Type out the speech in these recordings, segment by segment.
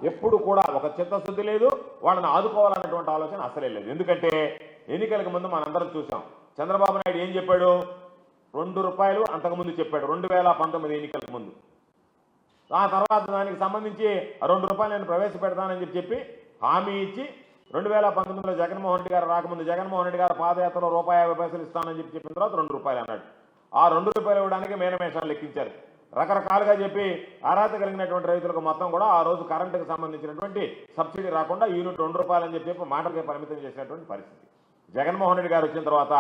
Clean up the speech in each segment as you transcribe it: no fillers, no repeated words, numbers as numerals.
ఎప్పుడు కూడా ఒక చిత్తశుద్ధి లేదు, వాళ్ళని ఆదుకోవాలన్నటువంటి ఆలోచన అసలే లేదు. ఎందుకంటే ఎన్నికలకు ముందు మనందరం చూసాం, చంద్రబాబు నాయుడు ఏం చెప్పాడు, ₹2 అంతకుముందు చెప్పాడు 2019 ఎన్నికలకు ముందు. ఆ తర్వాత దానికి సంబంధించి ₹2 నేను ప్రవేశపెడతానని చెప్పి హామీ ఇచ్చి 2019లో జగన్మోహన్ రెడ్డి గారు రాకముందు జగన్మోహన్ రెడ్డి గారు పాదయాత్రలో ₹50 ఇస్తానని చెప్పిన తర్వాత ₹2 అన్నాడు. ఆ ₹2 ఇవ్వడానికి మేనమేషాలు లెక్కించారు. రకరకాలుగా చెప్పి అర్హత కలిగినటువంటి రైతులకు మొత్తం కూడా ఆ రోజు కరెంటుకు సంబంధించినటువంటి సబ్సిడీ రాకుండా యూనిట్ ₹2 అని చెప్పి మాటలకే పరిమితం చేసినటువంటి పరిస్థితి. జగన్మోహన్ రెడ్డి గారు వచ్చిన తర్వాత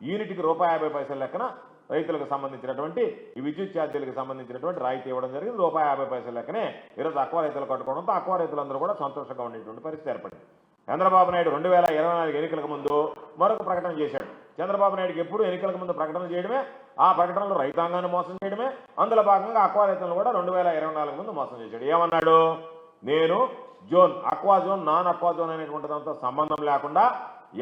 యూనిట్కి ₹50 లెక్కన రైతులకు సంబంధించినటువంటి ఈ విద్యుత్ ఛార్జీలకు సంబంధించినటువంటి రాయితీ ఇవ్వడం జరిగింది. ₹50 లెక్కనే ఈరోజు అక్వా రైతులు కట్టుకోవడంతో అక్వా రైతులందరూ కూడా సంతోషంగా ఉండేటువంటి పరిస్థితి ఏర్పడింది. చంద్రబాబు నాయుడు 2024 ఎన్నికలకు ముందు మరొక ప్రకటన చేశాడు. చంద్రబాబు నాయుడుకి ఎప్పుడు ఎన్నికలకు ముందు ప్రకటన చేయడమే, ఆ ప్రకటనలో రైతాంగాన్ని మోసం చేయడమే, అందులో భాగంగా అక్వా రైతులను కూడా 2024 ముందు మోసం చేశాడు. ఏమన్నాడు, నేను zone aqua zone non aqua zone అనేటువంటి దాంతో సంబంధం లేకుండా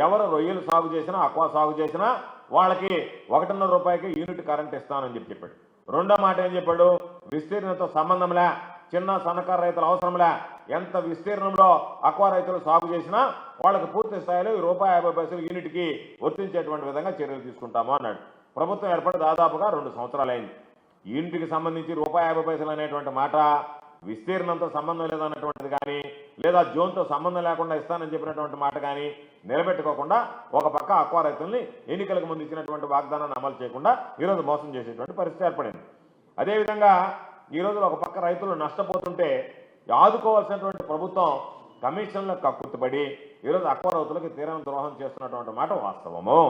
ఎవరు రొయ్యలు సాగు చేసినా అక్వా సాగు చేసినా వాళ్ళకి ₹1.5 యూనిట్ కరెంట్ ఇస్తానని చెప్పాడు. రెండో మాట ఏం చెప్పాడు, విస్తీర్ణంతో సంబంధంలే, చిన్న సన్నకారు రైతుల అవసరంలే, ఎంత విస్తీర్ణంలో అక్వా రైతులు సాగు చేసినా వాళ్ళకి పూర్తి స్థాయిలో ₹50 యూనిట్కి వర్తించేటువంటి విధంగా చర్యలు తీసుకుంటాము అన్నాడు. ప్రభుత్వం ఏర్పడి దాదాపుగా 2 సంవత్సరాలైంది. యూనిట్కి సంబంధించి ₹50 అనేటువంటి మాట విస్తీర్ణంతో సంబంధం లేదన్నటువంటిది కానీ, లేదా జోన్తో సంబంధం లేకుండా ఇస్తానని చెప్పినటువంటి మాట కానీ నిలబెట్టుకోకుండా ఒక పక్క అక్వా రైతుల్ని ఎన్నికలకు ముందు ఇచ్చినటువంటి వాగ్దానాన్ని అమలు చేయకుండా ఈరోజు మోసం చేసేటువంటి పరిస్థితి ఏర్పడింది. అదేవిధంగా ఈరోజు ఒక పక్క రైతులు నష్టపోతుంటే ఆదుకోవాల్సినటువంటి ప్రభుత్వం కమిషన్లకు కక్కుర్తిపడి ఈరోజు అక్వా రైతులకు తీరని ద్రోహం చేస్తున్నటువంటి మాట వాస్తవము.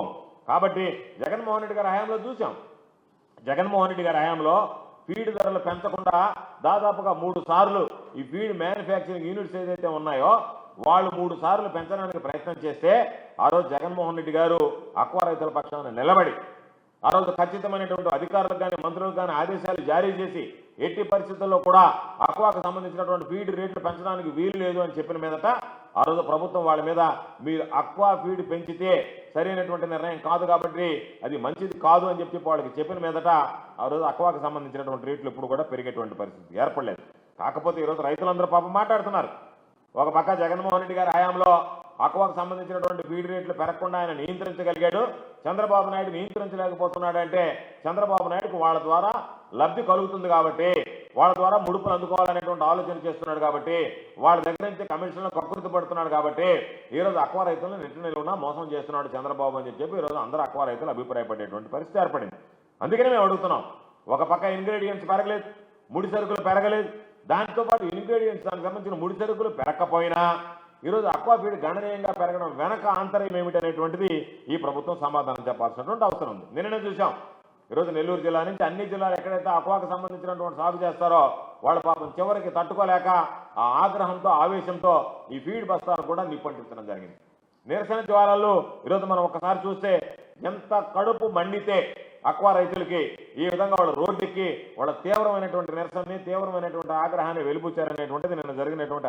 కాబట్టి జగన్మోహన్ రెడ్డి గారి హయాంలో చూసాం, జగన్మోహన్ రెడ్డి గారి హయాంలో ఫీడ్ ధరలు పెంచకుండా దాదాపుగా 3 సార్లు ఈ ఫీడ్ మ్యానుఫ్యాక్చరింగ్ యూనిట్స్ ఏదైతే ఉన్నాయో వాళ్ళు 3 సార్లు పెంచడానికి ప్రయత్నం చేస్తే ఆ రోజు జగన్మోహన్ రెడ్డి గారు అక్వా రైతుల పక్షాన నిలబడి ఆ రోజు ఖచ్చితమైనటువంటి అధికారులకు కానీ మంత్రులకు కానీ ఆదేశాలు జారీ చేసి ఎట్టి పరిస్థితుల్లో కూడా అక్వాకు సంబంధించినటువంటి ఫీడ్ రేట్లు పెంచడానికి వీలు లేదు అని చెప్పిన మీదట ఆ రోజు ప్రభుత్వం వాళ్ళ మీద మీరు అక్వా ఫీడ్ పెంచితే సరైనటువంటి నిర్ణయం కాదు కాబట్టి అది మంచిది కాదు అని చెప్పి వాళ్ళకి చెప్పిన మీదట ఆ రోజు అక్వాకు సంబంధించినటువంటి రేట్లు ఇప్పుడు కూడా పెరిగేటువంటి పరిస్థితి ఏర్పడలేదు. కాకపోతే ఈరోజు రైతులందరూ పాపం మాట్లాడుతున్నారు. ఒక పక్క జగన్మోహన్ రెడ్డి గారి హయాంలో అక్వాకు సంబంధించినటువంటి ఫీడ్ రేట్లు పెరగకుండా ఆయన నియంత్రించగలిగాడు, చంద్రబాబు నాయుడు నియంత్రించలేకపోతున్నాడు. అంటే చంద్రబాబు నాయుడుకు వాళ్ళ ద్వారా లబ్ధి కలుగుతుంది కాబట్టి, వాళ్ళ ద్వారా ముడుపులు అందుకోవాలనేటువంటి ఆలోచన చేస్తున్నాడు కాబట్టి, వాళ్ళ దగ్గర నుంచి కమిషన్లో కకృతి పడుతున్నాడు కాబట్టి ఈరోజు అక్వా రైతులను నెట్టు నిలువునా మోసం చేస్తున్నాడు చంద్రబాబు అని చెప్పి ఈరోజు అందరూ అక్వా రైతులు అభిప్రాయపడేటువంటి పరిస్థితి ఏర్పడింది. అందుకనే మేము అడుగుతున్నాం, ఒక పక్క ఇంగ్రీడియంట్స్ పెరగలేదు, ముడి సరుకులు పెరగలేదు, దాంతోపాటు ఇంగ్రీడియంట్స్ దానికి సంబంధించిన ముడి సరుకులు పెరగకపోయినా ఈరోజు అక్వా ఫీడ్ గణనీయంగా పెరగడం వెనక ఆంతర్యం ఏమిటనేటువంటిది ఈ ప్రభుత్వం సమాధానం చెప్పాల్సినటువంటి అవసరం ఉంది. నిన్ననే చూసాం, ఈరోజు నెల్లూరు జిల్లా నుంచి అన్ని జిల్లాలు ఎక్కడైతే అక్వాకు సంబంధించినటువంటి సాగు చేస్తారో వాళ్ళ పాపం చివరికి తట్టుకోలేక ఆ ఆగ్రహంతో ఆవేశంతో ఈ ఫీడ్ బస్తాను కూడా నిప్పంటించడం జరిగింది. నిరసన జ్వాలల్లో ఈరోజు మనం ఒకసారి చూస్తే ఎంత కడుపు మండితే అక్వా రైతులకి ఈ విధంగా వాళ్ళు రోడ్డుకి వాళ్ళ తీవ్రమైనటువంటి నిరసనని తీవ్రమైనటువంటి ఆగ్రహాన్ని వెలిబుచ్చారనేటువంటిది నిన్న జరిగినటువంటి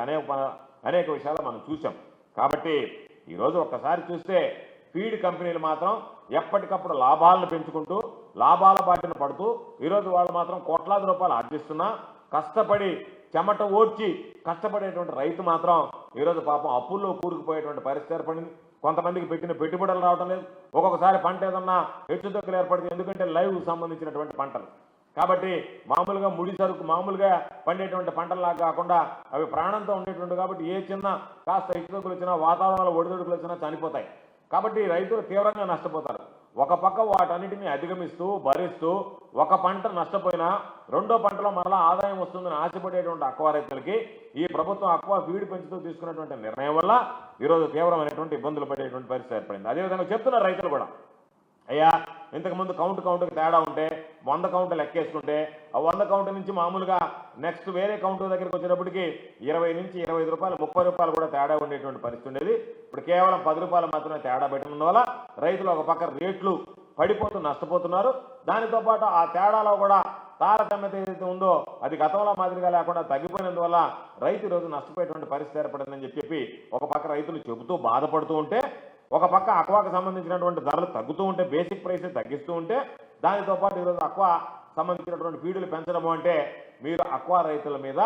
అనేక విషయాలు మనం చూసాం. కాబట్టి ఈరోజు ఒక్కసారి చూస్తే ఫీడ్ కంపెనీలు మాత్రం ఎప్పటికప్పుడు లాభాలను పెంచుకుంటూ లాభాల బాటిన పడుతూ ఈరోజు వాళ్ళు మాత్రం కోట్లాది రూపాయలు ఆర్జిస్తున్నా కష్టపడి చెమట ఓడ్చి కష్టపడేటువంటి రైతు మాత్రం ఈరోజు పాపం అప్పుల్లో కూరుకుపోయేటువంటి పరిస్థితి ఏర్పడింది. కొంతమందికి పెట్టిన పెట్టుబడులు రావడం లేదు, ఒక్కొక్కసారి పంట ఏదన్నా హెచ్చుతగ్గులు ఏర్పడుతుంది. ఎందుకంటే లైవ్ సంబంధించినటువంటి పంటలు కాబట్టి మామూలుగా ముడి సరుకు మామూలుగా పండేటువంటి పంటల్లాగా కాకుండా అవి ప్రాణంతో ఉండేటువంటి కాబట్టి ఏ చిన్న కాస్త హెచ్చుతగ్గులు వచ్చినా వాతావరణంలో ఒడిదుడుకులు వచ్చినా చనిపోతాయి. కాబట్టి రైతులు తీవ్రంగా నష్టపోతారు. ఒక పక్క వాటన్నిటిని అధిగమిస్తూ భరిస్తూ ఒక పంట నష్టపోయినా రెండో పంటలో మరలా ఆదాయం వస్తుందని ఆశపడేటువంటి అక్వా రైతులకి ఈ ప్రభుత్వం అక్వా ఫీడ్ పెంచుతూ తీసుకున్నటువంటి నిర్ణయం వల్ల ఈరోజు తీవ్రమైనటువంటి ఇబ్బందులు పడేటువంటి పరిస్థితి ఏర్పడింది. అదేవిధంగా చెప్తున్నారు రైతులు కూడా, అయ్యా ఇంతకుముందు కౌంటుకి తేడా ఉంటే 100 కౌంటు లెక్కేసుకుంటే ఆ 100 కౌంటు నుంచి మామూలుగా నెక్స్ట్ వేరే కౌంటు దగ్గరికి వచ్చేటప్పటికి 20 నుంచి 25 రూపాయలు 30 రూపాయలు కూడా తేడా ఉండేటువంటి పరిస్థితి ఉండేది. ఇప్పుడు కేవలం 10 రూపాయలు మాత్రమే తేడా పెట్టడం వల్ల రైతులు ఒక పక్క రేట్లు పడిపోతూ నష్టపోతున్నారు. దానితో పాటు ఆ తేడాలో కూడా తారతమ్యత ఏదైతే ఉందో అది గతంలో మాదిరిగా లేకుండా తగ్గిపోయినందువల్ల రైతు ఈరోజు నష్టపోయేటువంటి పరిస్థితి ఏర్పడిందని చెప్పి ఒక పక్క రైతులు చెబుతూ బాధపడుతూ ఉంటే, ఒక పక్క అక్వాకు సంబంధించినటువంటి ధరలు తగ్గుతూ ఉంటే, బేసిక్ ప్రైస్ తగ్గిస్తూ ఉంటే, దానితో పాటు ఈరోజు అక్వా సంబంధించినటువంటి ఫీడులు పెంచడము అంటే మీరు అక్వా రైతుల మీద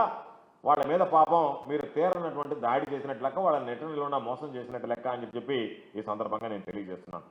వాళ్ళ మీద పాపం మీరు తీరనటువంటి దాడి చేసినట్లు లెక్క, వాళ్ళ నెట్టిలో మోసం చేసినట్టు లెక్క అని చెప్పి ఈ సందర్భంగా నేను తెలియజేస్తున్నాను.